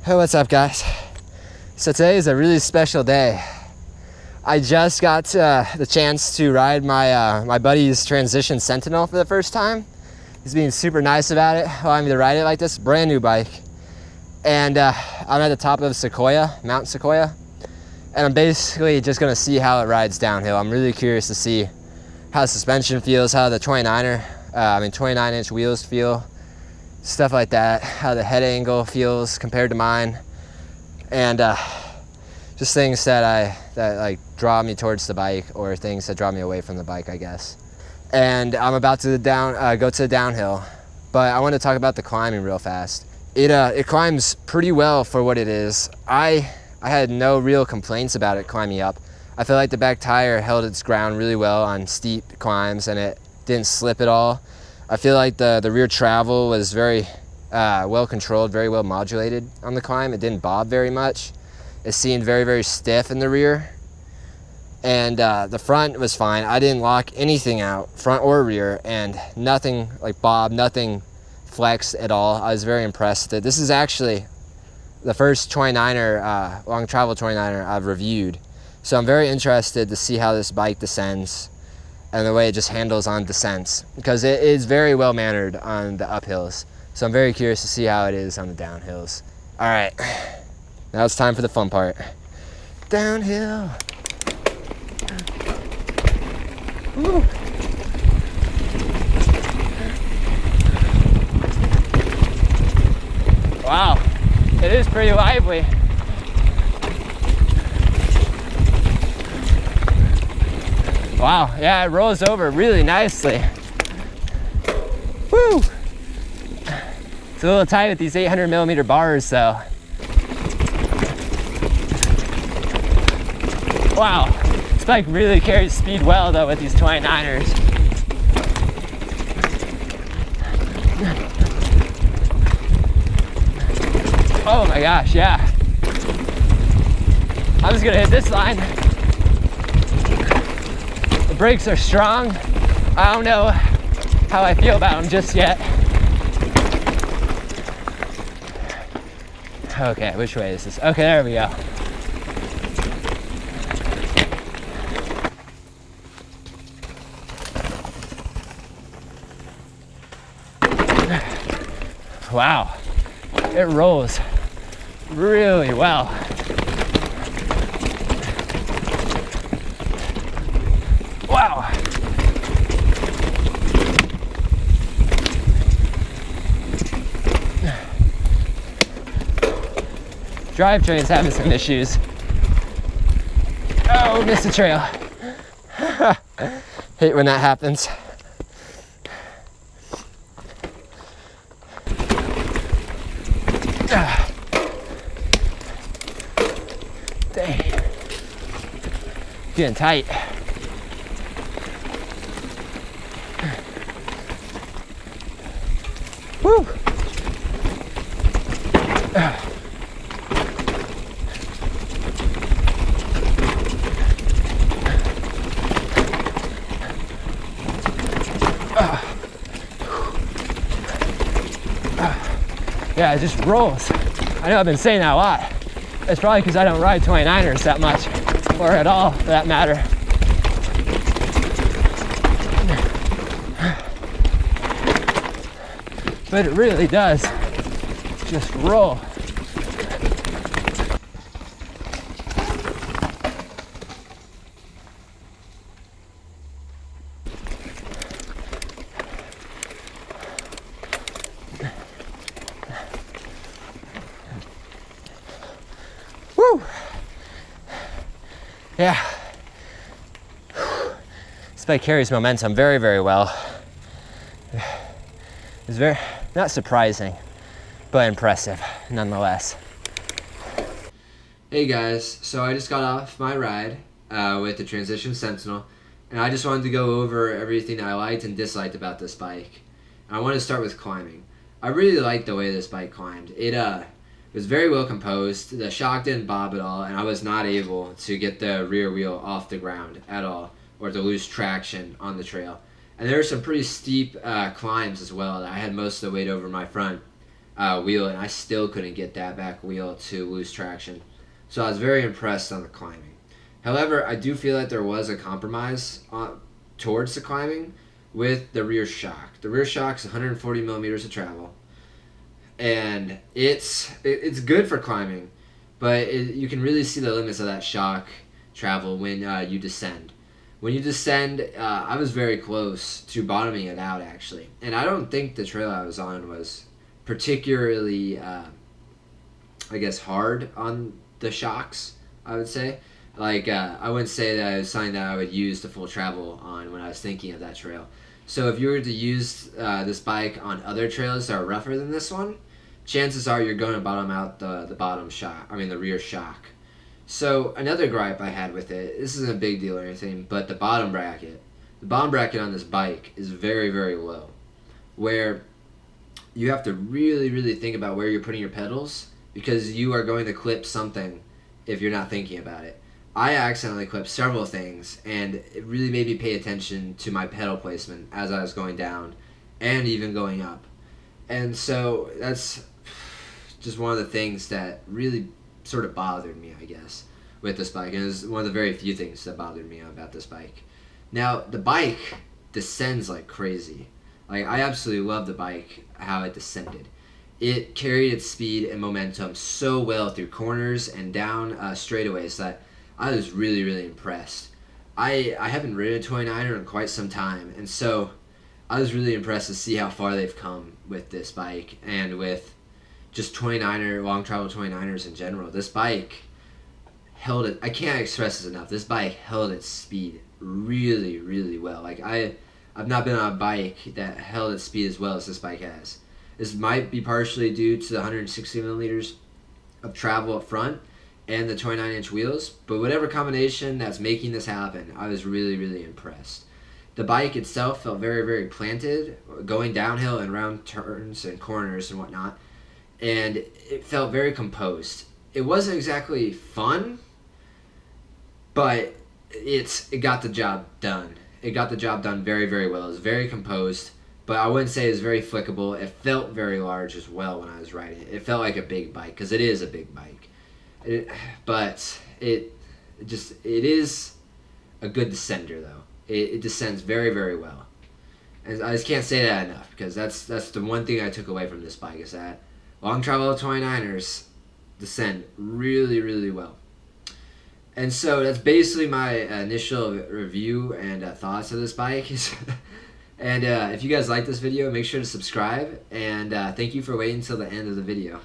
Hey, what's up, guys? So today is a really special day. I just got the chance to ride my buddy's Transition Sentinel for the first time. He's being super nice about it, allowing me to ride it like this, brand new bike. And I'm at the top of Mount Sequoia, and I'm basically just gonna see how it rides downhill. I'm really curious to see how the suspension feels, how the 29-inch wheels feel, stuff like that, how the head angle feels compared to mine, and just things that like draw me towards the bike or things that draw me away from the bike, I guess. And I'm about to go to the downhill, but I want to talk about the climbing real fast. It climbs pretty well for what it is. I had no real complaints about it climbing up. I feel like the back tire held its ground really well on steep climbs and it didn't slip at all. I feel like the rear travel was very well controlled, very well modulated on the climb. It didn't bob very much. It seemed very, very stiff in the rear. And the front was fine. I didn't lock anything out, front or rear, and nothing like bob, nothing flexed at all. I was very impressed with it. This is actually the first 29er, long travel 29er I've reviewed. So I'm very interested to see how this bike descends and the way it just handles on descents, because it is very well mannered on the uphills. So I'm very curious to see how it is on the downhills. All right, now it's time for the fun part. Downhill. Woo. Wow, it is pretty lively. Wow, yeah, it rolls over really nicely. Woo! It's a little tight with these 800mm bars, though. Wow, this bike really carries speed well, though, with these 29ers. Oh my gosh, yeah. I'm just gonna hit this line. The brakes are strong. I don't know how I feel about them just yet. Okay, which way is this? Okay, there we go. Wow, it rolls really well. Wow. Drivetrain's having some issues. Oh, missed the trail. Hate when that happens. Dang. Getting tight. Woo! Yeah, it just rolls. I know I've been saying that a lot. It's probably because I don't ride 29ers that much, or at all for that matter. But it really does just roll. Woo! Yeah. This bike carries momentum very, very well. It's very, not surprising, but impressive nonetheless. Hey guys, so I just got off my ride with the Transition Sentinel, and I just wanted to go over everything that I liked and disliked about this bike. I want to start with climbing. I really liked the way this bike climbed. It was very well composed. The shock didn't bob at all, and I was not able to get the rear wheel off the ground at all, or to lose traction on the trail. And there were some pretty steep climbs as well. I had most of the weight over my front wheel, and I still couldn't get that back wheel to lose traction. So I was very impressed on the climbing. However, I do feel like there was a compromise towards the climbing with the rear shock. The rear shock's 140 millimeters of travel, and it's good for climbing, but you can really see the limits of that shock travel when you descend. When you descend, I was very close to bottoming it out, actually. And I don't think the trail I was on was particularly, I guess, hard on the shocks, I would say. Like, I wouldn't say that it was something that I would use the full travel on when I was thinking of that trail. So if you were to use this bike on other trails that are rougher than this one, chances are you're going to bottom out the bottom shock, the rear shock. So another gripe I had with it, this isn't a big deal or anything, but the bottom bracket. The bottom bracket on this bike is very, very low, where you have to really, really think about where you're putting your pedals, because you are going to clip something if you're not thinking about it. I accidentally clipped several things, and it really made me pay attention to my pedal placement as I was going down and even going up. And so that's just one of the things that really sort of bothered me, I guess, with this bike. And it was one of the very few things that bothered me about this bike. Now, the bike descends like crazy. Like, I absolutely love the bike, how it descended. It carried its speed and momentum so well through corners and down straightaways that I was really, really impressed. I haven't ridden a 29er in quite some time, and so I was really impressed to see how far they've come with this bike and with just long travel 29ers in general. This bike held it. I can't express this enough. This bike held its speed really, really well. Like, I've not been on a bike that held its speed as well as this bike has. This might be partially due to the 160 millimeters of travel up front and the 29-inch wheels, but whatever combination that's making this happen, I was really, really impressed. The bike itself felt very, very planted, going downhill and around turns and corners and whatnot, and it felt very composed. It wasn't exactly fun, but it got the job done. It got the job done very, very well. It was very composed, but I wouldn't say it was very flickable. It felt very large as well when I was riding it. It felt like a big bike, because it is a big bike. But it is a good descender, though. It descends very, very well. And I just can't say that enough, because that's the one thing I took away from this bike, is that long travel 29ers descend really, really well. And so that's basically my initial review and thoughts of this bike. And if you guys like this video, make sure to subscribe, and thank you for waiting until the end of the video.